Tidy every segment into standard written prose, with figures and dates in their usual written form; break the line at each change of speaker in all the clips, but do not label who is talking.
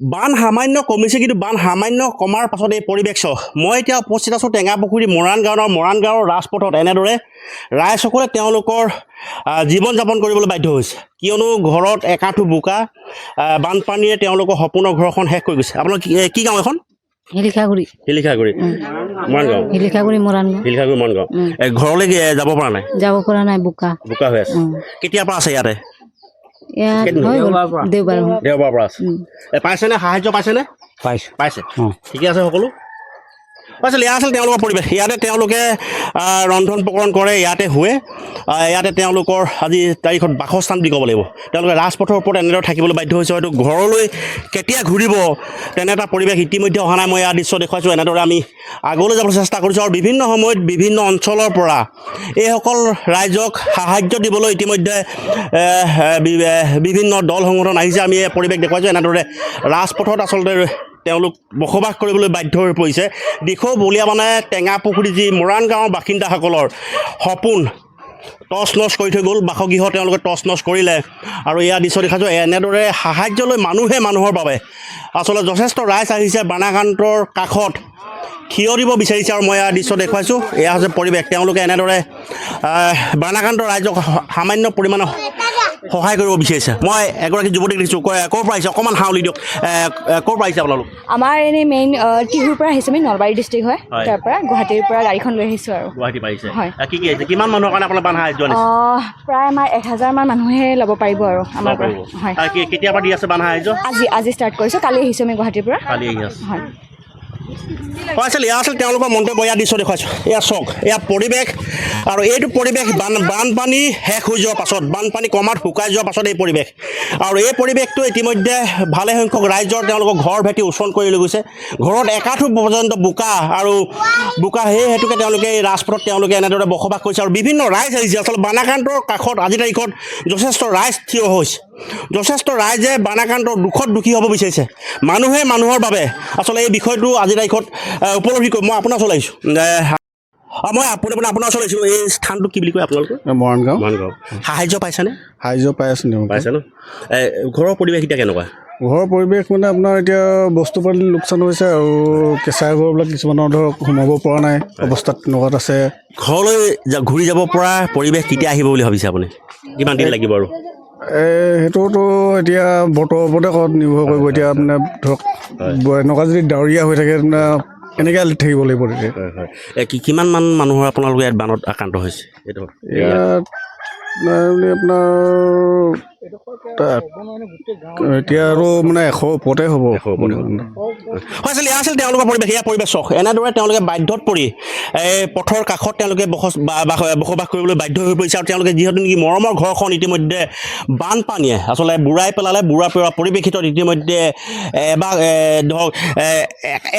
বান সামান্য কমিছে কিন্তু বান সামান্য কমাৰ পাছত এই পৰিৱেশ মই এতিয়া উপস্থিত আছোঁ টেঙাপুখুৰী মৰাণ গাঁৱৰ ৰাজপথত এনেদৰে ৰাইজসকলে তেওঁলোকৰ জীৱন যাপন কৰিবলৈ বাধ্য হৈছে কিয়নো ঘৰত একাঠু বোকা বানপানীয়ে তেওঁলোকৰ সপোনৰ ঘৰখন শেষ কৰি গৈছে আপোনালোক কি গাঁও এখন
শিলিখাগুৰি মৰাণ গাঁও
ঘৰলৈ যাব পৰা নাই
বোকা
হৈ আছে কেতিয়াৰ পৰা আছে ইয়াতে
দেওবাৰৰ
পৰা আছে পাইছেনে সাহায্য পাইছেনে পাইছে ঠিকে আছে সকলো আচলতে এয়া আছিল তেওঁলোকৰ পৰিৱেশ ইয়াতে তেওঁলোকে ৰন্ধন প্ৰকৰণ কৰে ইয়াতে শুৱে ইয়াতে তেওঁলোকৰ আজি তাৰিখত বাসস্থান বুলি ক'ব লাগিব তেওঁলোকে ৰাজপথৰ ওপৰত এনেদৰে থাকিবলৈ বাধ্য হৈছে হয়তো ঘৰলৈ কেতিয়া ঘূৰিব তেনে এটা পৰিৱেশ ইতিমধ্যে অহা নাই মই ইয়াৰ দৃশ্য দেখুৱাইছোঁ এনেদৰে আমি আগলৈ যাবলৈ চেষ্টা কৰিছোঁ আৰু বিভিন্ন সময়ত বিভিন্ন অঞ্চলৰ পৰা এইসকল ৰাইজক সাহায্য দিবলৈ ইতিমধ্যে বিভিন্ন দল সংগঠন আহিছে আমি এই পৰিৱেশ দেখুৱাইছোঁ এনেদৰে ৰাজপথত আচলতে তেওঁলোক বসবাস কৰিবলৈ বাধ্য হৈ পৰিছে দিখৌ বলীয়া মানে টেঙাপুখুৰী যি মৰাণ গাঁৱৰ বাসিন্দাসকলৰ সপোন টচ নচ কৰি থৈ গ'ল বাসগৃহ তেওঁলোকে টচ নচ কৰিলে আৰু এয়া দৃশ্য দেখাইছোঁ এনেদৰে সাহায্য লৈ মানুহে মানুহৰ বাবে আচলতে যথেষ্ট ৰাইজ আহিছে বানাকান্তৰ কাষত থিয় দিব বিচাৰিছে আৰু মই এয়া দৃশ্য দেখুৱাইছোঁ এয়া হৈছে পৰিৱেশ তেওঁলোকে এনেদৰে বানাকান্তৰ ৰাইজক সামান্য পৰিমাণৰ সহায় কৰিব বিচাৰিছে মই এগৰাকী যুৱতীক দেখিছোঁ ক'ৰ পৰা আহিছে অকণমান হাউলি দিয়ক ক'ৰ পৰা আহিছে আপোনালোক
আমাৰ এনেই মেইন টিহুৰ পৰা আহিছোঁ আমি নলবাৰী ডিষ্ট্ৰিক্ট হয় তাৰ পৰা গুৱাহাটীৰ পৰা গাড়ীখন লৈ আহিছোঁ আৰু
গুৱাহাটী পাৰিছে
হয়
কি আহিছে কিমান মানুহৰ কাৰণে আপোনাৰ বান সাহায্য আনিছে
প্ৰায় আমাৰ 1000 মান মানুহে ল'ব পাৰিব আৰু আমাৰ পৰা হয়
কেতিয়াৰ পৰা দি আছে বান সাহায্য
আজি ষ্টাৰ্ট কৰিছোঁ কালি আহিছোঁ আমি গুৱাহাটীৰ পৰা
কালি আহি আছে
হয়
আচলতে এয়া আছিল তেওঁলোকৰ মন্তব্য এয়া দৃশ্য দেখুৱাইছোঁ এয়া চাওক এয়া পৰিৱেশ আৰু এইটো পৰিৱেশ বানপানী শেষ হৈ যোৱাৰ পাছত বানপানী কমাত শুকাই যোৱাৰ পাছত এই পৰিৱেশ আৰু এই পৰিৱেশটো ইতিমধ্যে ভালে সংখ্যক ৰাইজৰ তেওঁলোকৰ ঘৰ ভেটি ওচন কৰি লৈ গৈছে ঘৰত একাঠু পৰ্যন্ত বোকা সেই হেতুকে তেওঁলোকে এই ৰাজপথত তেওঁলোকে এনেদৰে বসবাস কৰিছে আৰু বিভিন্ন ৰাইজ আহিছে আচলতে বানাকান্তৰ কাষত আজিৰ তাৰিখত যথেষ্ট ৰাইজ থিয় হৈছে যথেষ্ট ৰাইজে বানাকান্তৰ দুখত দুখী হ'ব বিচাৰিছে মানুহে মানুহৰ বাবে আচলতে এই বিষয়টো আজিৰ তাৰিখত উপলব্ধি কৰি মই আপোনাৰ ওচৰলৈ আহিছোঁ মই আপোনাৰ ওচৰলৈ আহিছোঁ এই স্থানটো কি বুলি কয় আপোনালোকে
মৰাণ গাঁও
সাহায্য পাইছেনে
সাহায্য পাই আছে
পাইছে ন ঘৰৰ পৰিৱেশ এতিয়া কেনেকুৱা
ঘৰৰ পৰিৱেশ মানে আপোনাৰ এতিয়া বস্তু পাতি লোকচান হৈছে আৰু কেঁচা ঘৰবিলাক কিছুমানৰ ধৰক সোমাব পৰা নাই অৱস্থাত তেনেকুৱাত আছে
ঘৰলৈ ঘূৰি যাব পৰা পৰিৱেশ কেতিয়া আহিব বুলি ভাবিছে আপুনি কিমান দিন লাগিব আৰু
সেইটোতো এতিয়া বতৰৰ ওপৰতে নিৰ্ভৰ কৰিব এতিয়া মানে ধৰক এনেকুৱা যদি ডাৱৰীয়া হৈ থাকে তেনে এনেকৈ থাকিব লাগিব তেতিয়া
কিমান মান মানুহৰ আপোনালোকে ইয়াত বানত আক্ৰান্ত হৈছে এইটো
ইয়াত আপোনাৰ এতিয়া আৰু মানে 100 ওপৰতে হ'ব
আচলতে এয়া আছিল তেওঁলোকৰ পৰিৱেশ এয়া পৰিৱেশ চখ এনেদৰে তেওঁলোকে বাধ্যত পৰি পথৰ কাষত তেওঁলোকে বসবাস কৰিবলৈ বাধ্য হৈ পৰিছে আৰু তেওঁলোকে যিহেতু নেকি মৰমৰ ঘৰখন ইতিমধ্যে বানপানীয়ে আচলতে বুঢ়াই পেলালে বুঢ়া পৰিৱেশিত ইতিমধ্যে ধৰক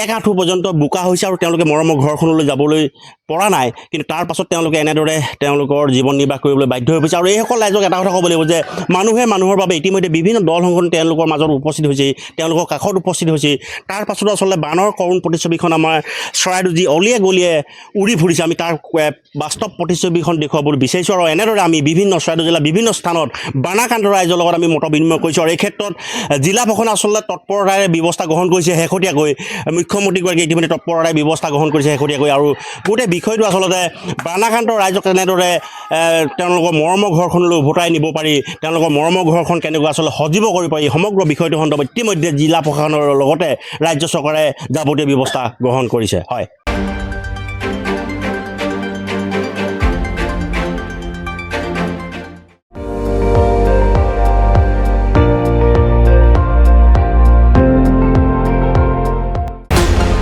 এক আঁঠু পৰ্যন্ত বোকা হৈছে আৰু তেওঁলোকে মৰমৰ ঘৰখনলৈ যাবলৈ পৰা নাই কিন্তু তাৰ পাছত তেওঁলোকে এনেদৰে তেওঁলোকৰ জীৱন নিৰ্বাহ কৰিবলৈ বাধ্য হৈ পৰিছে আৰু এইসকল ৰাইজক এটা কথা ক'ব লাগিব যে মানুহে মানুহৰ বাবে ইতিমধ্যে বিভিন্ন দল সংগঠন তেওঁলোকৰ মাজত উপস্থিত হৈছে তেওঁলোকৰ কাষত উপস্থিত হৈছে তাৰ পাছতো আচলতে বানৰ কৰুণ প্ৰতিচ্ছবিখন আমাৰ চৰাইদেউ যি অলিয়ে গলিয়ে উৰি ফুৰিছে আমি তাৰ বাস্তৱ প্ৰতিচ্ছবিখন দেখুৱাবলৈ বিচাৰিছোঁ আৰু এনেদৰে আমি বিভিন্ন চৰাইদেউ জিলাৰ বিভিন্ন স্থানত বানাকান্তৰ ৰাইজৰ লগত আমি মত বিনিময় কৰিছোঁ আৰু এই ক্ষেত্ৰত জিলা প্ৰশাসনে আচলতে তৎপৰতাৰে ব্যৱস্থা গ্ৰহণ কৰিছে শেহতীয়াকৈ মুখ্যমন্ত্ৰীগৰাকীয়ে ইতিমধ্যে তৎপৰতাৰে ব্যৱস্থা গ্ৰহণ কৰিছে শেহতীয়াকৈ আৰু গোটেই বিষয়টো আচলতে বানাকান্তৰ ৰাইজক কেনেদৰে তেওঁলোকৰ মৰমৰ ঘৰখনলৈ উভতাই নিব পাৰি তেওঁলোকৰ মৰমৰ ঘৰখন কেনেকুৱা আচলতে সজীৱ কৰিব পাৰি সমগ্ৰ বিষয়টো সন্দৰ্ভত ইতিমধ্যে জিলা প্ৰশাসনৰ লগতে ৰাজ্য চৰকাৰে যাৱতীয় ব্যৱস্থা গ্ৰহণ কৰিছে হয়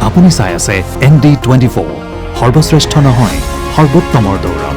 আপুনি চাই আছে ND24 সৰ্বশ্ৰেষ্ঠ নহয় সৰ্বোত্তমৰ দৌৰ